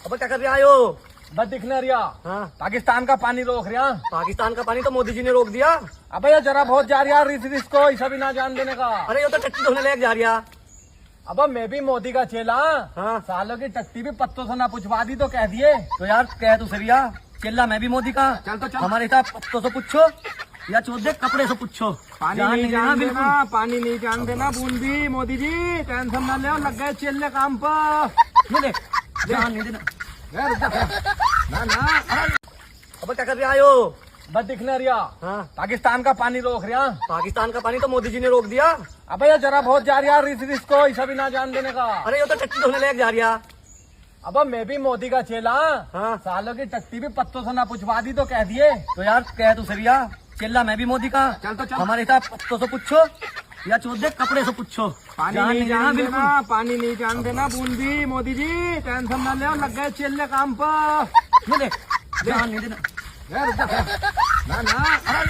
अब क्या कर रहे हो? बस दिखने रिया। हाँ, पाकिस्तान का पानी रोक रिया। पाकिस्तान का पानी तो मोदी जी ने रोक दिया। अबे ये जरा बहुत जा रहा रिस को ऐसा भी ना जान देने का। अरे ये तो टट्टी धोने लेके जा रहा। अब मैं भी मोदी का चेला। हाँ। सालों की टट्टी भी पत्तों से ना पूछवा दी तो कह दिए। तो यार कह तू सरिया, चिल्ला मैं भी मोदी का। चल तो चल। हमारे साथ पत्तों से पूछो या चौदह कपड़े से पूछो। पानी जान नहीं जान बिल्कुल। देना, पानी नहीं जान देना बूंद भी। मोदी जी टेंशन ना ले, लग गए चेले काम पर। ये देख, जान नहीं देना। रुक जा। ना ना अब क्या कर रहे हो? बस दिखने रिया। हाँ, पाकिस्तान का पानी रोक रिया। पाकिस्तान का पानी तो मोदी जी ने रोक दिया। अबे ये जरा बहुत जा रहा रिस को ऐसा भी ना जान देने का। अरे ये तो टट्टी धोने लेके जा रहा। अब मैं भी मोदी का चेला। हाँ। सालों की टट्टी भी पत्तों से ना पूछवा दी तो कह दिए। तो यार कह तू सरिया, चिल्ला मैं भी मोदी का। चल तो चल। हमारे साथ पत्तों से पूछो या चौदह कपड़े से पूछो। पानी जान नहीं जान बिल्कुल। देना, पानी नहीं जान देना बूंद भी। मोदी जी टेंशन ना ले, लग गए चेले काम पर। ये देख, जान नहीं देना। रुक जा। ना ना